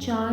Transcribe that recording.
4